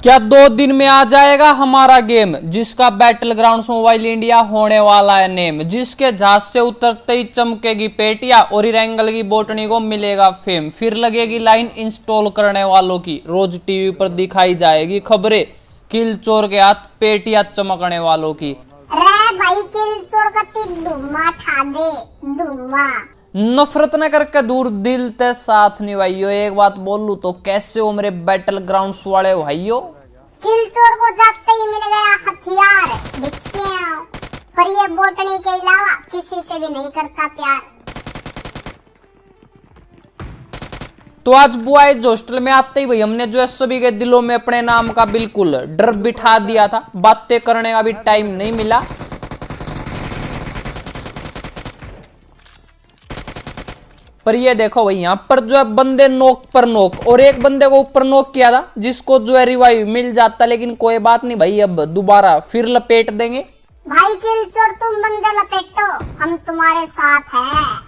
क्या 2 दिन में आ जाएगा हमारा गेम, जिसका बैटल ग्राउंड्स मोबाइल इंडिया होने वाला है नेम, जिसके जहाज से उतरते ही चमकेगी पेटिया और इरेंगल की बोटनी को मिलेगा फेम, फिर लगेगी लाइन इंस्टॉल करने वालों की, रोज टीवी पर दिखाई जाएगी खबरें किल चोर के हाथ पेटिया चमकने वालों की। रे भाई किल चोर का धुम्मा ठा दे धुम्मा। नफरत न करके दूर दिल ते साथ निभाइयो। एक बात बोल लू तो कैसे हो मेरे बैटल ग्राउंड्स वाले भाइयों। किल चोर को जागते ही मिल गया हथियार, बिचके आओ, पर ये बोटनी के अलावा किसी से भी नहीं करता प्यार। तो आज बॉयज हॉस्टल में आते ही भाई हमने जो है सभी के दिलों में अपने नाम का बिल्कुल डर बिठा दिया था, बातें करने का भी टाइम नहीं मिला। पर ये देखो भाई यहाँ पर जो है बंदे नोक पर नोक, और एक बंदे को ऊपर नोक किया था जिसको जो है रिवाइव मिल जाता, लेकिन कोई बात नहीं भाई, अब दोबारा फिर लपेट देंगे। भाई किल चोर तुम बंदे लपेटो, हम तुम्हारे साथ हैं।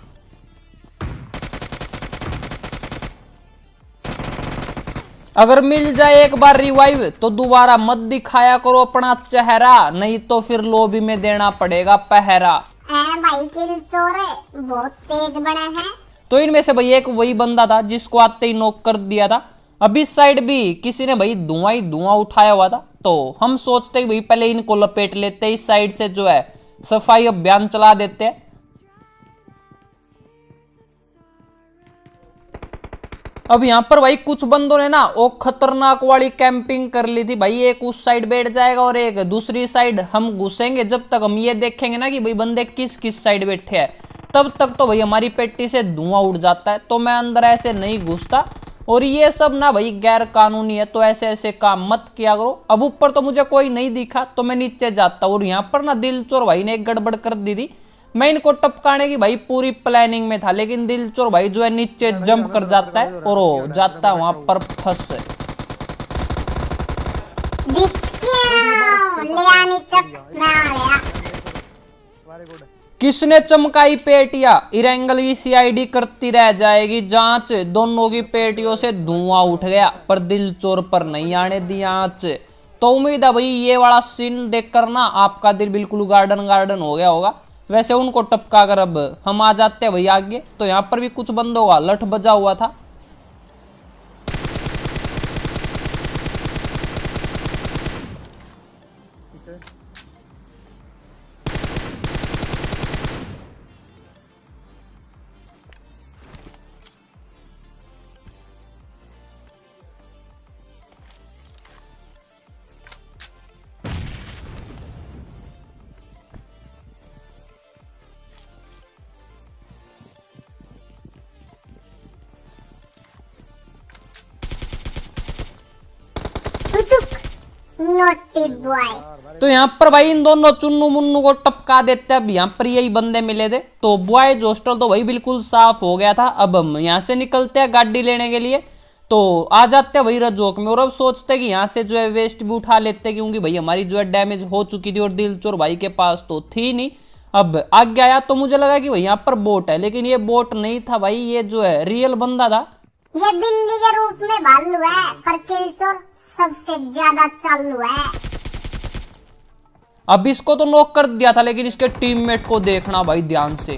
अगर मिल जाए एक बार रिवाइव तो दोबारा मत दिखाया करो अपना चेहरा, नहीं तो फिर लॉबी में देना पड़ेगा पहरा। भाई किल चोर बहुत तेज बने हैं। तो इनमें से भाई एक वही बंदा था जिसको आते ही नॉक कर दिया था। अभी साइड भी किसी ने भाई धुआं ही धुआं उठाया हुआ था, तो हम सोचते ही भाई पहले इनको लपेट लेते, इस साइड से जो है सफाई अभियान चला देते हैं। अब यहाँ पर भाई कुछ बंदों ने ना वो खतरनाक वाली कैंपिंग कर ली थी भाई, एक उस साइड बैठ जाएगा और एक दूसरी साइड हम घुसेंगे। जब तक हम ये देखेंगे ना कि भाई बंदे किस किस साइड बैठे हैं, तब तक तो भाई हमारी पेटी से धुआं उड़ जाता है, तो मैं अंदर ऐसे नहीं घुसता। और ये सब ना भाई गैर कानूनी है, तो ऐसे ऐसे काम मत किया करो। अब ऊपर तो मुझे कोई नहीं दिखा तो मैं नीचे जाता, और यहाँ पर ना दिल चोर भाई ने एक गड़बड़ कर दी थी। मैं इनको टपकाने की भाई पूरी प्लानिंग में था, लेकिन दिल चोर भाई जो है नीचे जंप कर जाता है और वो जाता है वहां पर फंस। किसने चमकाई पेटिया, इरेंगल की सीआईडी करती रह जाएगी जांच, दोनों की पेटियों से धुआं उठ गया पर दिल चोर पर नहीं आने दी आंच। तो उम्मीद है भाई ये वाला सीन देखकर ना आपका दिल बिल्कुल गार्डन गार्डन हो गया होगा। वैसे उनको टपका कर अब हम आ जाते हैं भाई आगे। तो यहाँ पर भी कुछ बंदों का लठ बजा हुआ था। तो यहाँ पर भाई इन दोनों चुन्नू मुन्नू को टपका देते हैं। अब यहाँ पर यही बंदे मिले थे, तो बॉयज हॉस्टल तो भाई बिल्कुल साफ हो गया था। अब हम यहाँ से निकलते हैं गाड़ी लेने के लिए, तो आ जाते हैं वही रजोक में, और अब सोचते हैं कि यहाँ से जो है वेस्ट भी उठा लेते हैं, क्योंकि भाई हमारी जो है डैमेज हो चुकी थी और दिल चोर भाई के पास तो थी नहीं। अब आगे आया तो मुझे लगा कि भाई यहाँ पर बोट है, लेकिन ये बोट नहीं था भाई, ये जो है रियल बंदा था। ये बिल्ली के रूप में भालू है, पर किल चोर सबसे ज्यादा चालू है। अब इसको तो नॉक कर दिया था, लेकिन इसके टीममेट को देखना भाई ध्यान से।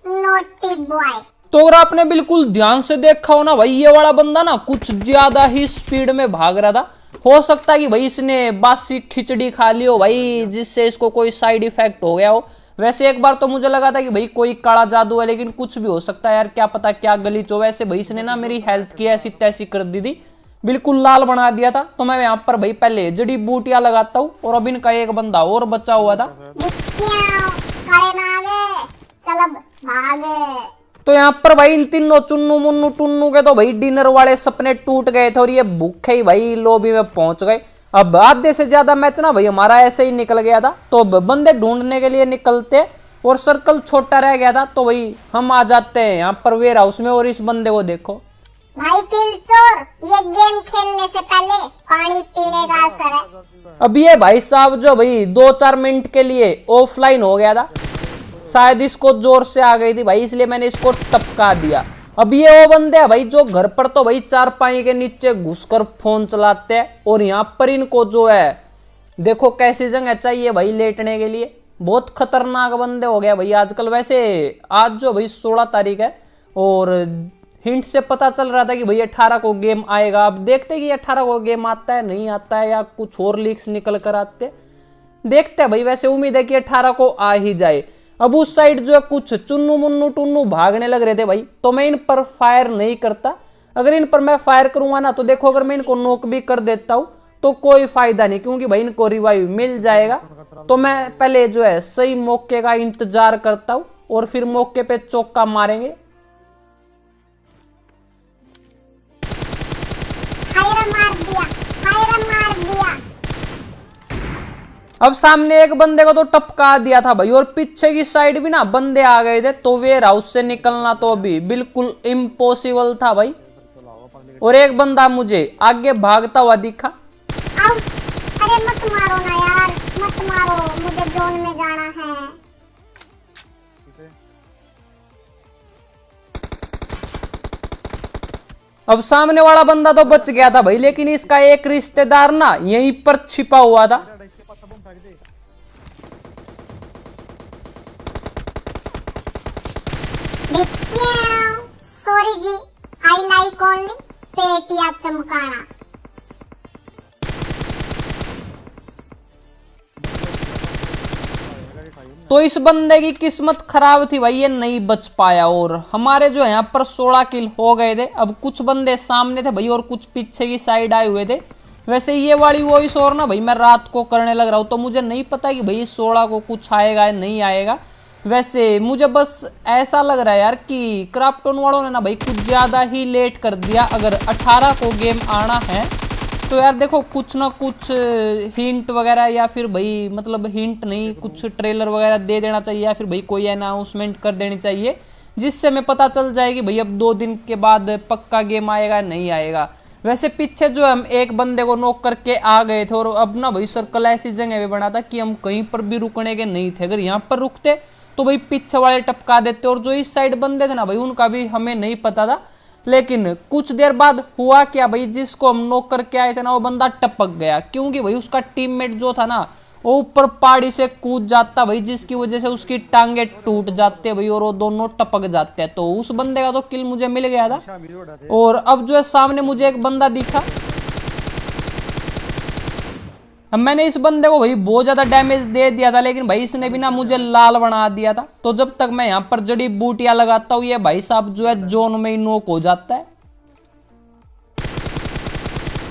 Naughty boy. तो अगर आपने बिल्कुल ध्यान से देखा हो ना भाई, ये वाला बंदा ना कुछ ज्यादा ही स्पीड में भाग रहा था। हो सकता है कि भाई इसने बासी खिचड़ी खा ली हो भाई, जिससे इसको कोई साइड इफेक्ट हो गया हो। वैसे एक बार तो मुझे लगा था कि भाई कोई काला जादू है, लेकिन कुछ भी हो सकता है यार, क्या पता क्या गलीच हो। वैसे भाई इसने ना मेरी हेल्थ की ऐसी तैसी कर दी थी, बिल्कुल लाल बना दिया था। तो मैं यहाँ पर भाई पहले जड़ी बूटियां लगाता हूँ, और अब इनका एक बंदा और बचा हुआ था। तो यहाँ पर भाई इन तीनों चुन्नू मुन्नू टुन्नू के तो भाई डिनर वाले सपने टूट गए थे, और ये भूखे ही भाई लॉबी में पहुंच गए। अब आधे से ज्यादा मैच ना भाई हमारा ऐसे ही निकल गया था। तो अब बंदे ढूंढने के लिए निकलते और सर्कल छोटा रह गया था, तो भाई हम आ जाते हैं यहाँ पर वेयर हाउस में। और इस बंदे को देखो भाई किल चोर, ये गेम खेलने से पहले पानी पीने का असर है। अब ये भाई साहब जो भाई 2-4 मिनट के लिए ऑफलाइन हो गया था, शायद इसको जोर से आ गई थी भाई, इसलिए मैंने इसको टपका दिया। अब ये वो बंदे हैं भाई जो घर पर तो भाई चारपाई के नीचे घुसकर फोन चलाते हैं, और यहाँ पर इनको जो है देखो कैसी जगह चाहिए भाई लेटने के लिए। बहुत खतरनाक बंदे हो गया भाई आजकल। वैसे आज जो भाई 16 तारीख है, और हिंट से पता चल रहा था कि भाई 18 को गेम आएगा। अब देखते हैं कि 18 को गेम आता है नहीं आता है, या कुछ और लीक्स निकल कर आते, देखते हैं भाई। वैसे उम्मीद है कि 18 को आ ही जाए। अब उस साइड जो है कुछ चुन्नू मुन्नू टुन्नू भागने लग रहे थे भाई, तो मैं इन पर फायर नहीं करता। अगर इन पर मैं फायर करूंगा ना तो देखो, अगर मैं इनको नोक भी कर देता हूं तो कोई फायदा नहीं, क्योंकि भाई इनको रिवाइव मिल जाएगा। तो मैं पहले जो है सही मौके का इंतजार करता हूं, और फिर मौके पे चौका मारेंगे। अब सामने एक बंदे को तो टपका दिया था भाई, और पीछे की साइड भी ना बंदे आ गए थे, तो वेयर हाउस से निकलना तो अभी बिल्कुल इम्पॉसिबल था भाई। और एक बंदा मुझे आगे भागता हुआ दिखा। अरे मत मारो ना यार, मत मारो, मुझे जोन में जाना है। अब सामने वाला बंदा तो बच गया था भाई, लेकिन इसका एक रिश्तेदार ना यहीं पर छिपा हुआ था। सॉरी जी, आई लाइक ओनली पेटिया चमकाना। तो इस बंदे की किस्मत खराब थी भाई, ये नहीं बच पाया, और हमारे जो है यहाँ पर 16 किल हो गए थे। अब कुछ बंदे सामने थे भाई, और कुछ पीछे की साइड आए हुए थे। वैसे ये वाली वॉइस और ना भाई मैं रात को करने लग रहा हूँ, तो मुझे नहीं पता कि भाई 16 को कुछ आएगा या नहीं आएगा। वैसे मुझे बस ऐसा लग रहा है यार कि क्राफ्टन वालों ने ना भाई कुछ ज्यादा ही लेट कर दिया। अगर 18 को गेम आना है तो यार देखो कुछ ना कुछ हिंट वगैरह, या फिर भाई मतलब हिंट नहीं, कुछ ट्रेलर वगैरह दे देना चाहिए, या फिर भाई कोई अनाउंसमेंट कर देनी चाहिए, जिससे हमें पता चल जाए कि भाई अब 2 दिन के बाद पक्का गेम आएगा नहीं आएगा। वैसे पीछे जो हम एक बंदे को नॉक करके आ गए थे, और अब ना भाई सर्कल ऐसी जगह पे बना था कि हम कहीं पर भी रुकने के नहीं थे। अगर यहाँ पर रुकते तो भाई पीछे वाले टपका देते, और जो इस साइड बंदे थे ना भाई उनका भी हमें नहीं पता था। लेकिन कुछ देर बाद हुआ क्या भाई, जिसको हम नॉक करके आए थे ना वो बंदा टपक गया, क्योंकि भाई उसका टीममेट जो था ना वो ऊपर पहाड़ी से कूद जाता भाई, जिसकी वजह से उसकी टांगे टूट जाते भाई, और वो दोनों टपक जाते हैं। तो उस बंदे का तो किल मुझे मिल गया था। और अब जो है सामने मुझे एक बंदा दिखा। अब मैंने इस बंदे को भाई बहुत ज्यादा डैमेज दे दिया था, लेकिन भाई इसने भी ना मुझे लाल बना दिया था। तो जब तक मैं यहाँ पर जड़ी बूटियां लगाता हूँ, ये भाई साहब जो है जोन में ही नॉक हो जाता है।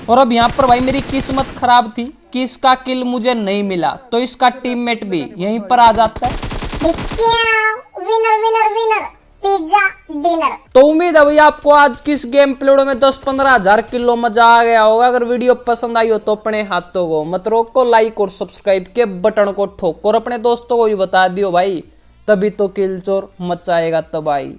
और अब यहाँ पर भाई मेरी किस्मत खराब थी कि इसका किल मुझे नहीं मिला, तो इसका टीममेट भी यहीं पर आ जाता है। Winner winner winner pizza dinner. तो उम्मीद है भाई आपको आज की इस गेम प्ले में 10-15 हजार किलो मजा आ गया होगा। अगर वीडियो पसंद आई हो तो अपने हाथों को मत रोको, लाइक और सब्सक्राइब के बटन को ठोको, और अपने दोस्तों को भी बता दियो भाई, तभी तो किल चोर मचाएगा तबाही।